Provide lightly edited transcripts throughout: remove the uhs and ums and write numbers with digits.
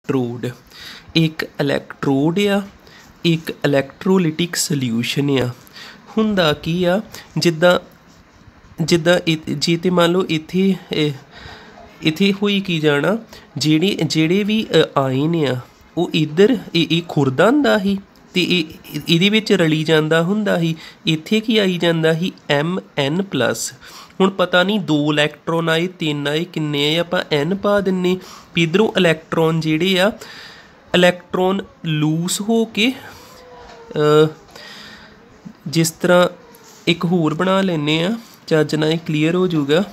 इलैक्ट्रोड। एक इलैक्ट्रोड आ, एक electrolytic solution आ। हुंदा की आ जिद्दां जिद्दां जे ते मान लो इत्थे होई की जाना जेड़े भी आयन आ वो इधर खुरदा हुंदा ही ते इहदे विच रली जांदा हुंदा ही। इत्थे की आई जांदा ही Mn+। हुण पता नहीं 2 इलैक्ट्रॉन आए 3 आए किन्ने आए आपां n पा दिन्ने। इधरों इलैक्ट्रॉन जेड़े आ इलैक्ट्रॉन लूस हो के जिस तरह एक होर बना लैने आ चज नाल क्लीयर हो जाऊगा।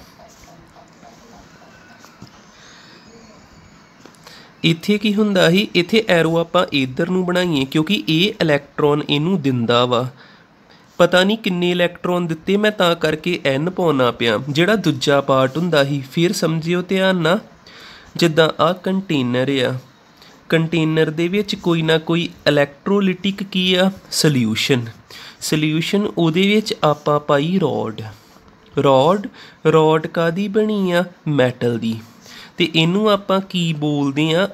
इत्थे की हुंदा ही इत्थे एरो आपां इधर नूं बनाईए क्योंकि ये इलैक्ट्रॉन इनू दिंदा वा। पता नहीं किन्ने इलैक्ट्रॉन दिते मैं तां करके n पाउणा पिया जिहड़ा दूजा पार्ट हुंदा ही। फिर समझियो ध्यान नाल जिद्दां आ कंटेनर आ, कंटेनर दे विच कोई ना कोई इलैक्ट्रोलिटिक की आ सल्यूशन उहदे विच आपां पाई रॉड कादी बनी आ मैटल दी ते इनू आपां की बोलदे आ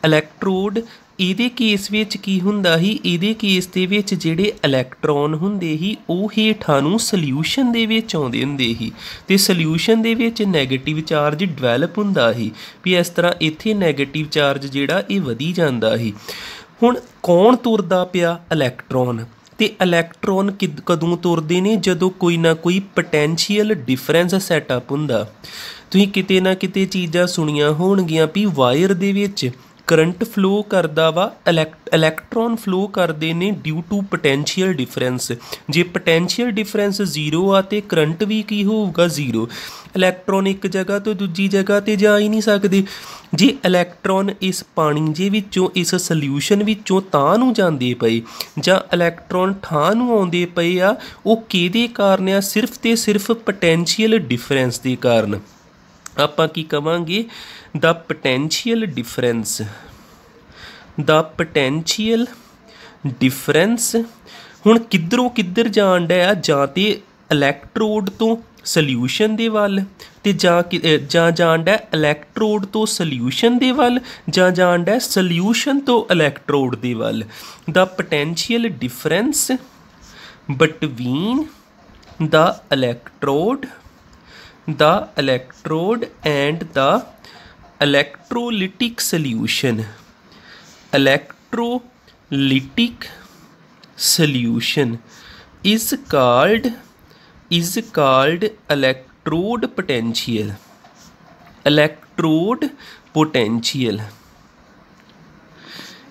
इलैक्ट्रोड। इहदे केस विच की हुंदा ही इहदे केस दे विच जिहड़े इलैक्ट्रॉन हुंदे ही वो हेठां नूं सल्यूशन दे विच आउंदे हुंदे ही ते सल्यूशन दे विच नैगेटिव चार्ज डिवैलप हुंदा ही भी इस तरह इत्थे नैगेटिव चार्ज जिहड़ा ये वधी जांदा ही। हुण कौन तुरदा पिया इलैक्ट्रॉन ते इलैक्ट्रॉन कदों तुरदे ने जदों कोई ना कोई पोटैंशियल डिफरेंस सैटअप हुंदा। तुसीं किते ना किते चीज़ां सुणियां होणगियां भी वायर दे विच करंट फ्लो करदा वा इलैक्ट्रॉन फ्लो करदे ने ड्यू टू पोटैंशियल डिफरेंस। जे पोटैंशियल डिफरेंस 0 आ ते करंट भी की होऊगा 0। इलैक्ट्रॉन एक जगह तो दूजी जगह ते जा ही नहीं सकदे। जे इलैक्ट्रॉन इस पानी जे विचों इस सल्यूशन विचों तां नूं जांदे पए जां इलैक्ट्रॉन ठां नूं आउंदे पए आ वो किहदे कारण आ सिर्फ ते सिर्फ पोटैंशियल डिफरेंस दे कारण। आपां की कवांगे द पोटैंशियल डिफरेंस। हुण किधरों किधर जाण डया जां ते इलैक्ट्रोड तो सल्यूशन दे वल ते जां जाण डया इलैक्ट्रोड तो सल्यूशन दे वल जां जाण डया सल्यूशन तो इलैक्ट्रोड दे वल। The potential difference between the electrode and the electrolytic solution is called electrode potential।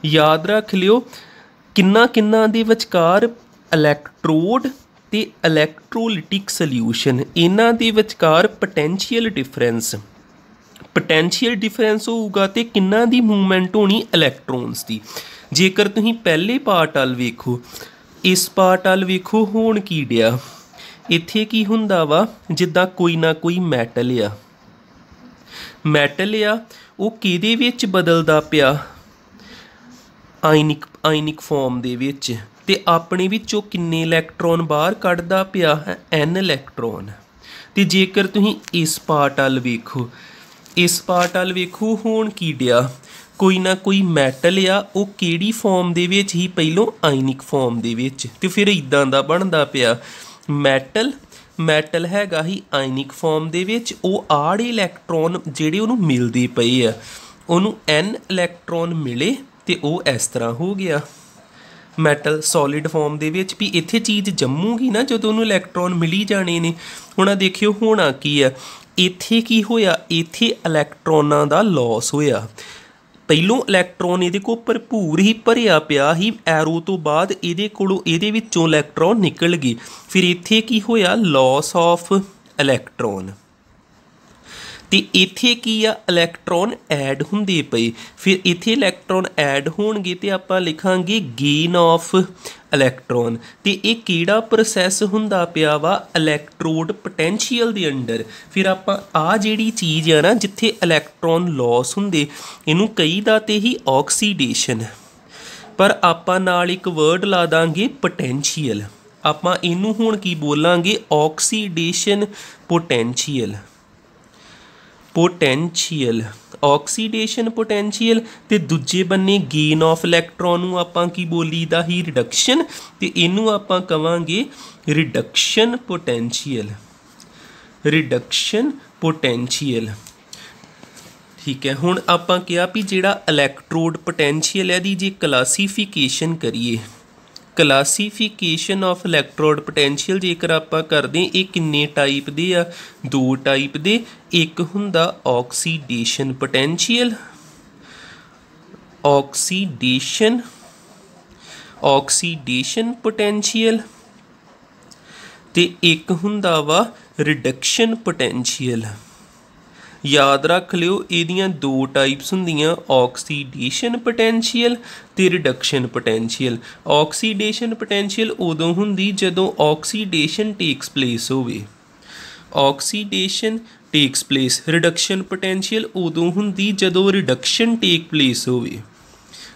याद रख लियो किन्ना दे विचकार इलैक्ट्रोड ते इलैक्ट्रोलिटिक सल्यूशन इन्हां दे विचकार पोटैंशियल डिफरेंस होऊगा ते किन्ना दी मूवमेंट होनी इलैक्ट्रॉन्स दी। जेकर तुसीं पहले पार्ट वाल वेखो इस पार्ट वाल वेखो होण की डिया इत्थे की हुंदा वा जिद्दां कोई ना कोई मैटल आ वो किहदे विच बदलदा पिया आयनिक फॉर्म दे विच ते अपने विचों किन्ने इलैक्ट्रॉन बाहर कढ़दा पिया है n इलैक्ट्रॉन। ते जेकर तुसीं इस पार्ट वाल वेखो होण की डिया कोई ना कोई मैटल आ वो किहड़ी फॉर्म दे विच ही पहलों आयनिक फॉर्म दे विच ते फिर इदां दा बनदा पिया मैटल हैगा ही आयनिक फॉर्म दे विच वो आड़े इलैक्ट्रॉन जिहड़े उहनूं मिलदे पए आ उहनूं n इलैक्ट्रॉन मिले ते वो इस तरह हो गया मैटल सॉलिड फॉर्म दे विच भी इत्थे चीज़ जम्मूगी ना जदों उहनूं इलैक्ट्रॉन मिली जाने ने। हुण देखियो होना की है इत्थे की होया इत्थे इलैक्ट्रॉनां दा लॉस होया। पहलों इलैक्ट्रॉन इहदे कोल भरपूर ही भरिया पिया ही एरो तो बाद इहदे कोलों इहदे विचों इलैक्ट्रॉन निकल गए। फिर इत्थे की होया लॉस ऑफ इलैक्ट्रॉन ते इत्थे की आ इलैक्ट्रॉन ऐड हुंदे पए। फिर इत्थे इलैक्ट्रॉन ऐड होणगे ते आपां लिखांगे गेन ऑफ इलैक्ट्रॉन ते इह किहड़ा प्रोसैस हुंदा पिया वा इलैक्ट्रोड पोटैंशियल दे अंडर। फिर आपां आ जिहड़ी चीज़ आ ना जिथे इलैक्ट्रॉन लॉस हुंदे इहनूं कही दा ते ही ऑक्सीडेशन पर आपां नाल एक वर्ड ला दांगे पोटैंशियल। आपां इहनूं हुण की बोलांगे ऑक्सीडेशन पोटेंशियल, ऑक्सीडेशन पोटेंशियल, तो दूजे बन्ने गेन ऑफ इलैक्ट्रॉन नूं आपां की बोली दा ही रिडक्शन, तो इनू आपां कवांगे रिडक्शन पोटेंशियल, रिडक्शन पोटेंशियल। ठीक है, हुण आपां कहा भी जिहड़ा इलैक्ट्रोड पोटेंशियल है दी जे क्लासीफिकेशन करिए, क्लासीफिकेशन ऑफ इलैक्ट्रोड पोटेंशियल जेकर आपां करदे ये किन्ने टाइप दे आ, दो टाइप दे, एक हुंदा oxidation potential, oxidation, oxidation potential, ते एक हुंदा वा रिडक्शन पोटेंशियल। याद रख लियो इहदियां दो टाइप्स हुंदियां, ऑक्सीडेशन पोटेंशियल ते रिडक्शन पोटेंशियल। ऑक्सीडेशन पोटेंशियल उदों हुंदी जदों ऑक्सीडेशन टेक्स प्लेस होवे, oxidation takes place. Reduction potential उदों हुंदी जदों रिडक्शन टेक प्लेस होवे,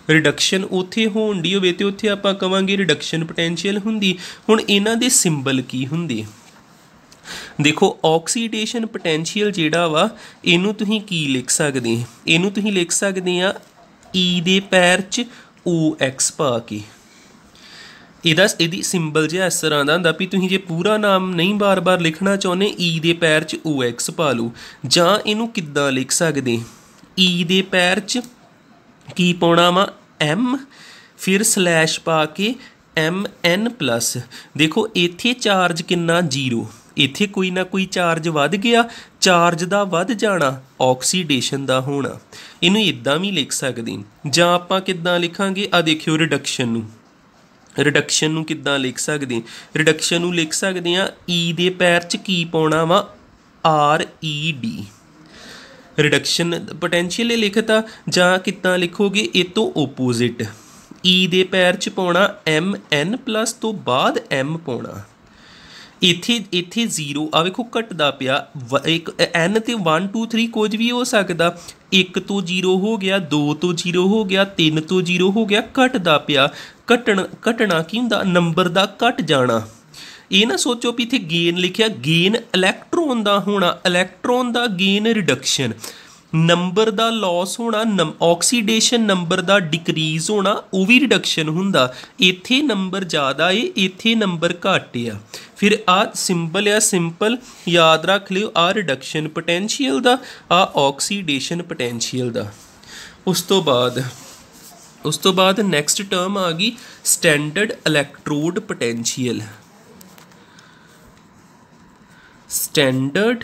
रिडक्शन उत्थे होण दी होवे ते उत्थे आपां कवांगे रिडक्शन पोटेंशियल हुंदी। हुण इन्हां दे सिंबल की हुंदे देखो, ऑक्सीडेशन पोटेंशियल जिहड़ा वा इनू तुसीं की लिख सकदे, इनू तुसीं लिख सकदे आ ई दे पैर च OX पा के। इहदी सिंबल जिहा इस तरह दा हुंदा भी तुसीं जे पूरा नाम नहीं बार बार लिखना चाहुंदे ई दे पैर च OX पा लो, जां इनू किद्दां लिख सकदे, ई दे पैर च की पाउणा वा M, फिर स्लैश पा के MN+। देखो इत्थे चार्ज किन्ना 0, इत्थे कोई ना कोई चार्ज वध गया, चार्ज दा वध जाना ऑक्सीडेशन दा होना। इनू इदां भी लिख सकदे, जां आपां किद्दां लिखांगे, आ देखियो रिडक्शन नू, रिडक्शन नू किद्दां लिख सकदे, रिडक्शन नू लिख सकदे आ ई दे पैर च की पाउणा वा RED, रिडक्शन पोटेंशियल लिखता। जां किद्दां लिखोगे इस तो ओपोजिट, ई दे पैर च पाउणा MN+ तो बाद M पाउणा, इत्थे 0 आ वेखो घटदा पिया, एक N ते 1 2 3 कुछ भी हो सकदा, 1 तो 0 हो गया, 2 तो 0 हो गया, 3 तो 0 हो गया, घटदा पिया। घटना की हुंदा, नंबर दा घट जाना। ये ना सोचो भी इत्थे गेन लिखिया, गेन इलैक्ट्रॉन दा होना, इलैक्ट्रॉन दा गेन रिडक्शन, नंबर दा लॉस होना, ऑक्सीडेशन नंबर दा डिक्रीज होना, वो भी रिडक्शन हुंदा। इत्थे नंबर ज़्यादा है, इत्थे नंबर घट आ, फिर आ सिंबल आ सिंपल याद रख लियो, आ रिडक्शन पोटेंशियल दा, आ ऑक्सीडेशन पोटेंशियल दा। उस तो बाद नैक्सट टर्म आ गई standard electrode potential, standard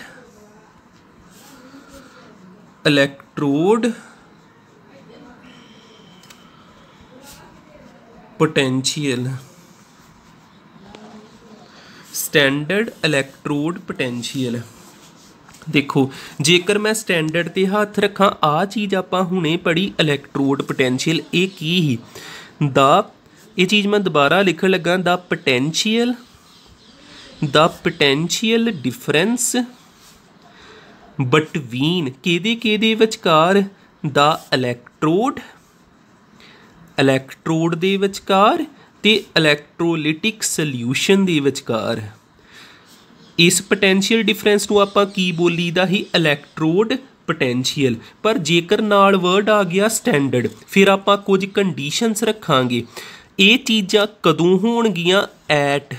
electrode potential, standard electrode potential. देखो जेकर मैं स्टैंडर्ड ते हाथ रखा, आ चीज़ आपां हुणे पढ़ी इलैक्ट्रोड पोटेंशियल, ये की ही ये चीज़ मैं दोबारा लिखण लगा, द पोटेंशियल डिफरेंस बटवीन केदे विचकार, द इलैक्ट्रोड दे विचकार ते इलैक्ट्रोलिटिक सल्यूशन दे विचकार। इस पोटेंशियल डिफरेंस नूं आपां की बोली दा ही इलैक्ट्रोड पोटेंशियल, पर जेकर नाल वर्ड आ गया स्टैंडर्ड, फिर आपां कुछ कंडीशनस रखांगे। ये चीज़ां कदों होणगियां, एट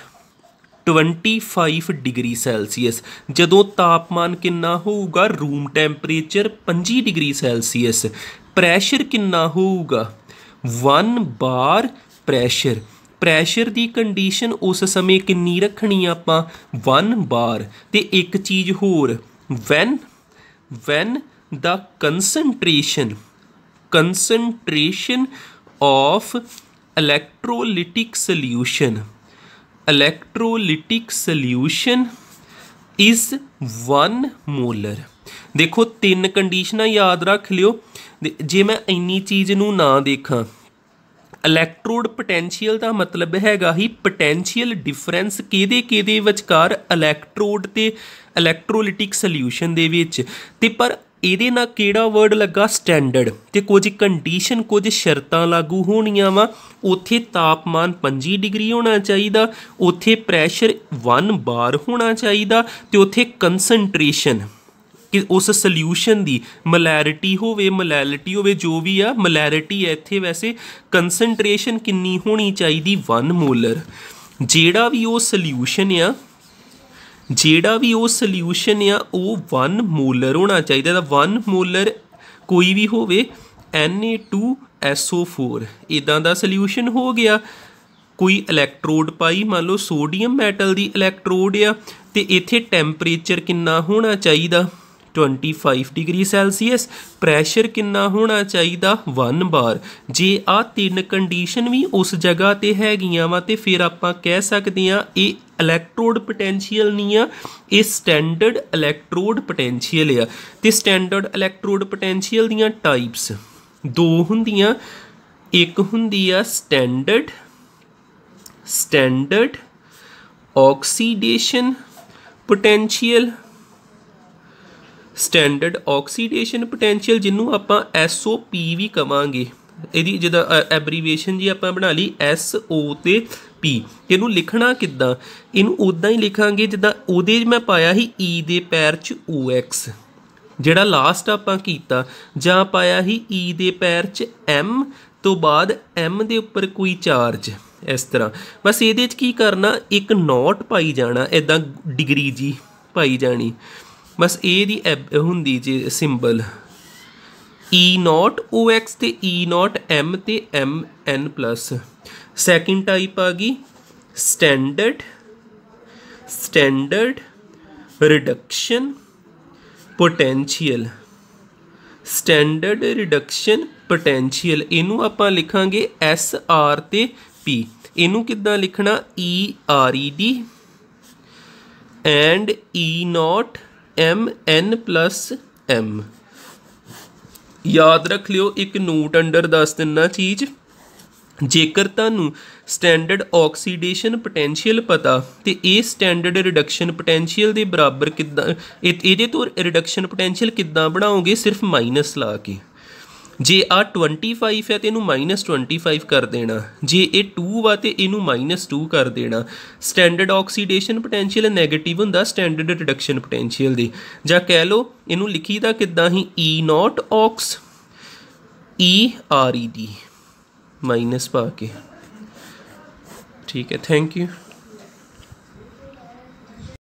25 डिग्री सैल्सीयस, जदों तापमान किन्ना होऊगा, room temperature 25 degree Celsius, pressure किन्ना होऊगा 1 बार प्रैशर, प्रैशर की कंडीशन उस समय किन्नी रखनी आपां 1 बार। ते एक चीज़ होर, when the concentration of electrolytic solution is 1 molar. देखो 3 कंडीशनां याद रख लियो, जे मैं इन्नी चीज़ नूं ना देखा, इलैक्ट्रोड पोटेंशियल का मतलब हैगा ही पोटेंशियल डिफरेंस केदे विचकार, इलैक्ट्रोड ते इलैक्ट्रोलिटिक सल्यूशन दे विच, ते पर ਇਹਦੇ ਨਾਲ ਕਿਹੜਾ वर्ड लगा स्टैंडर्ड, तो कुछ कंडीशन कुछ शर्तां लागू होणियां वा। उत्थे तापमान 25 डिग्री होना चाहिए, उत्थे प्रैशर 1 बार होना चाहिए, तो उत्थे कंसनट्रेशन कि उस सल्यूशन की मलैरिटी होवे मोलैलिटी होवे जो भी आ मोलैरिटी है इत्थे वैसे कंसनट्रेशन किन्नी होनी चाहिए 1 मोलर जेड़ा भी वो सल्यूशन आ जेड़ा भी वो सल्यूशन आ वो 1 मोलर होना चाहिए 1 मोलर कोई भी होवे Na2SO4 इदां दा सल्यूशन हो गया कोई इलैक्ट्रोड पाई मान लो सोडियम मैटल की इलैक्ट्रोड आ तो इत्थे टैंपरेचर कितना होना चाहिए 25 डिग्री सैल्सीयस प्रैशर कितना होना चाहिए 1 बार जे आ 3 कंडीशन भी उस जगह ते हैगियां वा ते फिर आपां कह सकते हैं ये इलैक्ट्रोड पोटैंशियल नहीं आ ये स्टैंडर्ड इलैक्ट्रोड पोटैंशियल आ ते स्टैंडर्ड इलैक्ट्रोड पोटैंशियल दियां टाइप्स 2 हुंदियां एक हुंदी आ standard oxidation potential standard oxidation potential जिन्हों आपां SOP भी कवांगे यदि जिदा एबरीवेशन जी आपां बना ली SO ते P इनू लिखना किद्दां इनू उदां ही लिखांगे जिद्दां उहदे मैं पाया ही E दे पैर च OX जिहड़ा लास्ट आपां कीता जां पाया ही E दे पैर च M तो बाद M दे उपर कोई चार्ज इस तरह बस ये की करना एक नोट पाई जाना इदां डिग्री जी पाई जानी बस ये हुंदी जे सिंबल E0OX ते E0M ते MN+। सैकेंड टाइप आ गई standard reduction potential standard reduction potential इनू आपां लिखांगे SR ते P इनू किद्दां लिखना ERED एंड E0MN+M याद रख लियो एक नोट अंडर दस दिना चीज़ जेकर तुहानू स्टैंडर्ड ऑक्सीडेशन पोटैंशियल पता तो ये स्टैंडर्ड रिडक्शन पोटैंशियल के बराबर किद्दां इहदे तो रिडक्शन पोटैंशियल किद्दां बनाओगे सिर्फ माइनस ला के जे आ 25 है तो इनू -25 कर देना जे ये 2 वा तो इनू -2 कर देना स्टैंडर्ड ऑक्सीडेशन पोटैंशियल नैगेटिव हुंदा स्टैंडर्ड रिडक्शन पोटैंशियल दी जां कह लो इनू लिखी दा किद्दां ही E0OX ERED माइनस पा के ठीक है थैंक यू।